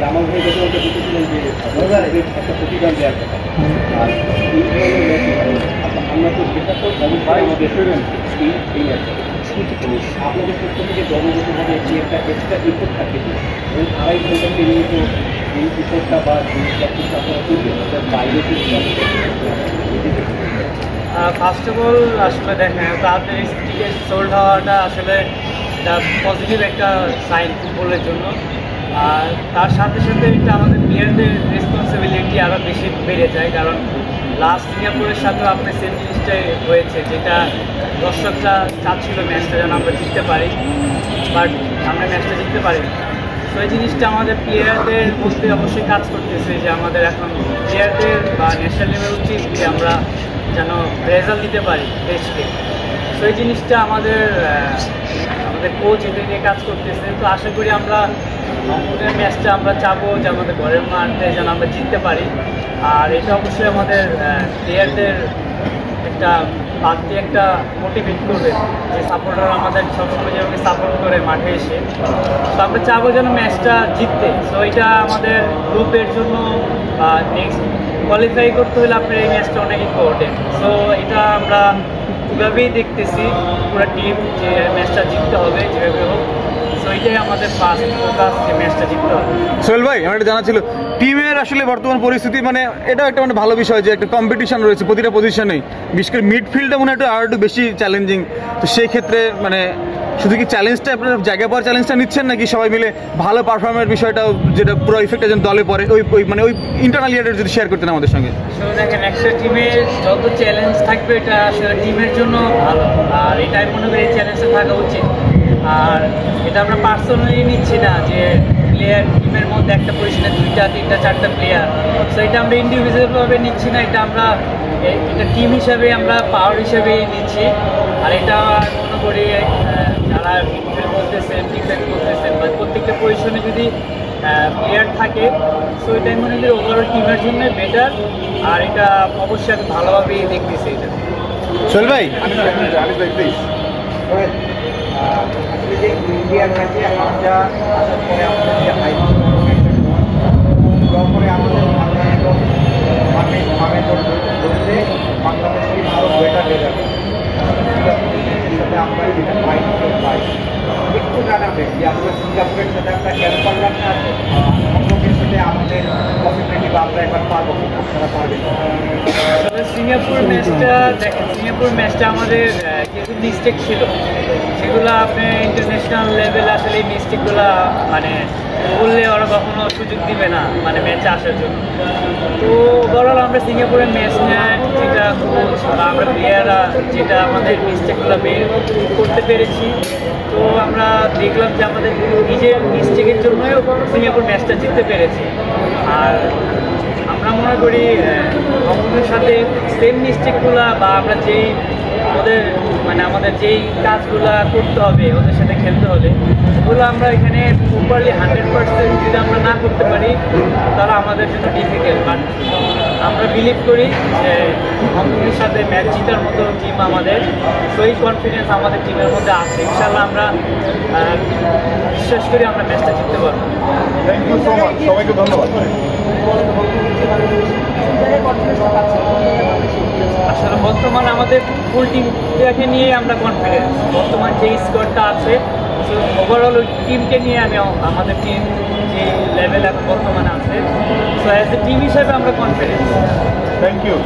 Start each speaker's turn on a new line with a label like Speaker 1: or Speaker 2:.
Speaker 1: জামাল ভাই যখন আমাকে বুঝেছিলেন যে একটা প্রতিদান দেওয়ার কথা, আর এই ধরনের আমরা তো যেটা তো অবশ্যই আমাদের এই ম্যাচটা আপনাদের পক্ষ থেকে জনগতভাবে একটি একটা এক্সট্রা ইফোর্ট থাকে এবং 2.5 ঘন্টা পেরিয়ে তো এই ইফোর্টটা বা জিনিসটা কিন্তু আপনারা করবেন বাইরে
Speaker 2: ফার্স্ট অফ অল আসলে দেখেন তাড়াতাড়ি টিকিট সোল্ড হওয়াটা আসলে পজিটিভ একটা সাইন ফুটবলের জন্য। আর তার সাথে সাথে এটা আমাদের প্লেয়ারদের রেসপন্সিবিলিটি আরও বেশি বেড়ে যায়, কারণ লাস্ট সিঙ্গাপুরের সাথেও আপনার সেম জিনিসটাই হয়েছে, যেটা দর্শকরা চাচ্ছিল ম্যাচটা যেন আমরা জিততে পারি, বাট আমরা ম্যাচটা জিততে পারি। তো এই জিনিসটা আমাদের প্লেয়ারদের মধ্যে অবশ্যই কাজ করতেছে যে আমাদের এখন প্লেয়ারদের বা ন্যাশনাল লেভেল উচিত যে আমরা যেন রেজাল্ট দিতে পারি দেশকে। তো এই জিনিসটা আমাদের কোচ এটা নিয়ে কাজ করতেছে। তো আশা করি আমরা হংকংয়ের ম্যাচটা আমরা চাবো যে আমাদের ঘরের মাঠে যেন আমরা জিততে পারি। আর এটা অবশ্যই আমাদের প্লেয়ারদের একটা বাড়তি একটা মোটিভেট করবে, যে সাপোর্টার আমাদের সবসময় যেভাবে সাপোর্ট করে মাঠে এসে। তো আমরা চাবো যেন ম্যাচটা জিততে। সো এটা আমাদের গ্রুপের জন্য নেক্সট কোয়ালিফাই করতে হলে আপনার এই ম্যাচটা অনেক ইম্পর্টেন্ট। সো এটা আমরা এভাবেই দেখতেছি পুরো টিম যে ম্যাচটা জিততে হবে যেভাবে হোক। সো এটাই আমাদের ফার্স্ট ফোকাস, যে ম্যাচটা জিততে হবে।
Speaker 3: সোহেল ভাই, আমার একটা জানা ছিল টিমের আসলে বর্তমান পরিস্থিতি, মানে এটাও একটা মানে ভালো বিষয় যে একটা কম্পিটিশন রয়েছে প্রতিটা পজিশনেই, বিশেষ করে মিডফিল্ডটা মনে হয় একটু বেশি চ্যালেঞ্জিং। তো সেই ক্ষেত্রে মানে শুধু কি চ্যালেঞ্জটা আপনার জায়গা পাওয়ার চ্যালেঞ্জটা নিচ্ছেন, নাকি সবাই মিলে ভালো পারফর্মের বিষয়টাও যেটা পুরো ইফেক্টটা যেন দলে পড়ে ওই মানে ওই ইন্টারনাল ইয়ারের যদি শেয়ার করতেন আমাদের সঙ্গে?
Speaker 2: দেখেন, একটা টিমের যত চ্যালেঞ্জ থাকবে এটা আসলে টিমের জন্য ভালো, আর এটাই মনে করি এই চ্যালেঞ্জটা থাকা উচিত। আর এটা আমরা পার্সোনালি নিচ্ছি না যে প্লেয়ার টিমের মধ্যে একটা পজিশনে 2টা 3টা 4টা প্লেয়ার, সো এটা আমরা ইন্ডিভিজুয়ালভাবে নিচ্ছি না, এটা আমরা এটা টিম হিসাবে আমরা পাওয়ার হিসাবেই নিচ্ছি। আর এটা মনে করি যারা মিডফিল্ড বলতেছেন, ডিফেন্স বলতেছেন, বা প্রত্যেকটা পজিশনে যদি প্লেয়ার থাকে, সো এটাই মনে করি ওভারঅল টিমের জন্য বেটার। আর এটা অবশ্যই আমি ভালোভাবেই দেখতেছি এটা।
Speaker 3: সোহেল ভাই,
Speaker 1: আসলে যে ইন্ডিয়ার ম্যাচে হামজা আসার পরে আমাদের যে হাই পরে আমাদের ধরতে বাংলাদেশকে আরও বেটার হয়ে যাবে। সাথে আমরা যেটা পাই একটু জানাবেন যে আমরা সিঙ্গাপুরের সাথে আমরা কেন পারলাম না, হংকংয়ের সাথে আমাদের পসিবিলিটি বা আমরা এবার পারবো, আপনারা পারবেন।
Speaker 2: সিঙ্গাপুর ম্যাচটা দেখেন, সিঙ্গাপুর ম্যাচটা আমাদের কিছু মিস্টেক ছিল, যেগুলো আপনি ইন্টারন্যাশনাল লেভেলে আসলে এই মিস্টেকগুলো মানে বললে ওরা কখনো সুযোগ দিবে না মানে ম্যাচে আসার জন্য। তো ওভারঅল আমরা সিঙ্গাপুরের ম্যাচটা যেটা কোচ বা আমরা প্লেয়াররা যেটা আমাদের মিস্টেকগুলো বের করতে পেরেছি, তো আমরা দেখলাম যে আমাদের নিজের মিস্টেকের জন্যই সিঙ্গাপুর ম্যাচটা জিততে পেরেছি। আর আমরা মনে করি হংকংয়ের সাথে সেম মিস্টেকগুলো বা আমরা যেই আমাদের যেই কাজগুলো করতে হবে ওদের সাথে খেলতে হলে, ওগুলো আমরা এখানে প্রপারলি 100% যদি আমরা না করতে পারি তাহলে আমাদের জন্য ডিফিকাল্ট। বাট আমরা বিলিভ করি যে হংকংয়ের সাথে ম্যাচ জিতার মতো টিম আমাদের, সেই কনফিডেন্স আমাদের টিমের মধ্যে আছে। ইনশাআল্লাহ আমরা বিশ্বাস করি আমরা ম্যাচটা জিততে পারবো।
Speaker 3: থ্যাংক ইউ সো মাচ, সবাইকে ধন্যবাদ।
Speaker 2: আসলে বর্তমানে আমাদের ফুল টিমটাকে নিয়ে আমরা কনফিডেন্স, বর্তমান যে স্কোয়াডটা আছে ওভারঅল ওই টিমকে নিয়ে আমি আমাদের টিম যে লেভেল এখন বর্তমানে আছে, সো অ্যাজ এ টিম হিসাবে আমরা কনফিডেন্স।
Speaker 3: Thank you.